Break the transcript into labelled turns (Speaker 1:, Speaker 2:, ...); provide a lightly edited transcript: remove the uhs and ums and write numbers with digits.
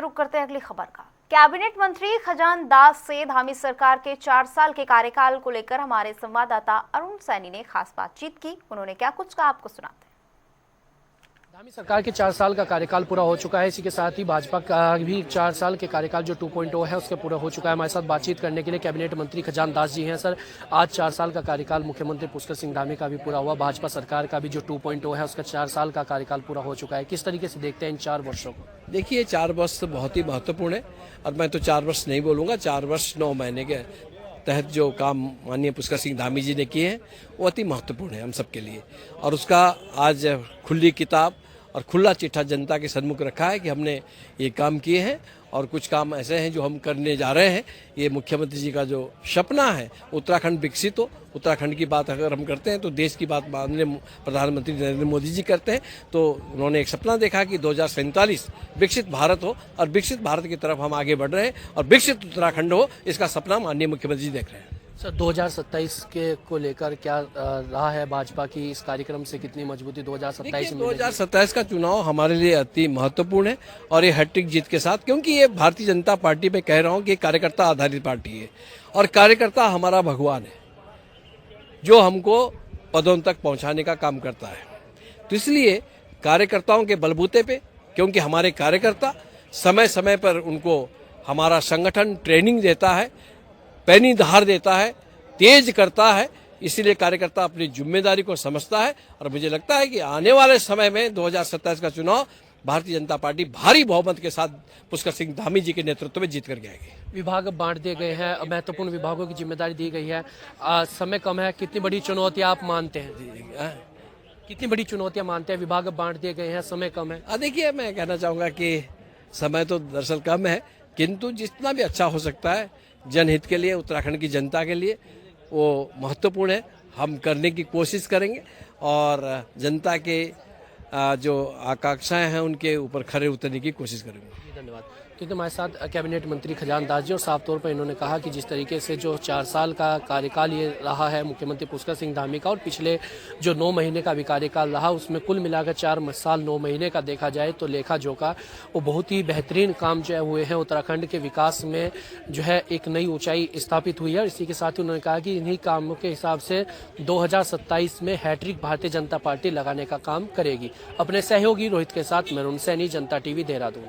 Speaker 1: रुक करते हैं अगली खबर का। कैबिनेट मंत्री खजान दास से धामी सरकार के 4 साल के कार्यकाल को लेकर हमारे संवाददाता अरुण सैनी ने खास बातचीत की। उन्होंने क्या कुछ कहा, आपको सुनाते हैं।
Speaker 2: धामी सरकार के 4 साल का कार्यकाल पूरा हो चुका है। इसी के साथ ही भाजपा का भी 4 साल के कार्यकाल जो 2.0 है उसके पूरा हो चुका है। हमारे साथ बातचीत करने के लिए कैबिनेट मंत्री खजान दास जी हैं। सर, आज 4 साल का कार्यकाल मुख्यमंत्री पुष्कर सिंह धामी का भी पूरा हुआ, भाजपा सरकार का भी जो 2.0 है उसका 4 साल का कार्यकाल पूरा हो चुका है। किस तरीके से देखते हैं इन 4 वर्षों को?
Speaker 3: देखिए, 4 वर्ष बहुत ही महत्वपूर्ण है और मैं तो 4 वर्ष नहीं बोलूँगा, 4 वर्ष 9 महीने के तहत जो काम माननीय पुष्कर सिंह धामी जी ने किए हैं वो अति महत्वपूर्ण है हम सबके लिए। और उसका आज खुली किताब और खुला चिट्ठा जनता के सन्मुख रखा है कि हमने ये काम किए हैं और कुछ काम ऐसे हैं जो हम करने जा रहे हैं। ये मुख्यमंत्री जी का जो सपना है उत्तराखंड विकसित हो, उत्तराखंड की बात अगर हम करते हैं तो देश की बात माननीय प्रधानमंत्री नरेंद्र मोदी जी करते हैं। तो उन्होंने एक सपना देखा कि 2047 विकसित भारत हो और विकसित भारत की तरफ हम आगे बढ़ रहे हैं और विकसित उत्तराखंड हो, इसका सपना माननीय मुख्यमंत्री जी देख रहे हैं।
Speaker 2: सर, 2027 के को लेकर क्या रहा है भाजपा की इस कार्यक्रम से कितनी मजबूती 2027 में?
Speaker 3: 2027 का चुनाव हमारे लिए अति महत्वपूर्ण है और ये हैट्रिक जीत के साथ, क्योंकि ये भारतीय जनता पार्टी में कह रहा हूँ कि कार्यकर्ता आधारित पार्टी है और कार्यकर्ता हमारा भगवान है जो हमको पदों तक पहुंचाने का काम करता है। तो इसलिए कार्यकर्ताओं के बलबूते पे, क्योंकि हमारे कार्यकर्ता समय समय पर उनको हमारा संगठन ट्रेनिंग देता है, पैनी दहाड़ देता है, तेज करता है, इसीलिए कार्यकर्ता अपनी जिम्मेदारी को समझता है और मुझे लगता है कि आने वाले समय में 2027 का चुनाव भारतीय जनता पार्टी भारी बहुमत के साथ पुष्कर सिंह धामी जी के नेतृत्व में जीत कर आएगी।
Speaker 2: विभाग बांट दिए गए हैं, महत्वपूर्ण विभागों की जिम्मेदारी दी गई है, समय कम है, कितनी बड़ी चुनौतियां आप मानते हैं? कितनी बड़ी चुनौतियां मानते हैं? विभाग बांट दिए गए हैं, समय कम है।
Speaker 3: देखिए, मैं कहना चाहूँगा कि समय तो दरअसल कम है, किंतु जितना भी अच्छा हो सकता है जनहित के लिए, उत्तराखंड की जनता के लिए, वो महत्वपूर्ण है। हम करने की कोशिश करेंगे और जनता के जो आकांक्षाएं हैं उनके ऊपर खरे उतरने की कोशिश करेंगे।
Speaker 2: धन्यवाद। क्योंकि हमारे साथ कैबिनेट मंत्री खजान दास जी और साफ तौर पर इन्होंने कहा कि जिस तरीके से जो 4 साल का कार्यकाल ये रहा है मुख्यमंत्री पुष्कर सिंह धामी का और पिछले जो 9 महीने का भी कार्यकाल रहा उसमें कुल मिलाकर 4 साल 9 महीने का देखा जाए तो लेखा जोखा वो बहुत ही बेहतरीन काम जो है हुए हैं। उत्तराखंड के विकास में जो है एक नई ऊंचाई स्थापित हुई है और इसी के साथ ही उन्होंने कहा कि इन्हीं कामों के हिसाब से 2027 में हैट्रिक भारतीय जनता पार्टी लगाने का काम करेगी। अपने सहयोगी रोहित के साथ मैं अरुण सैनी, जनता टीवी, देहरादून।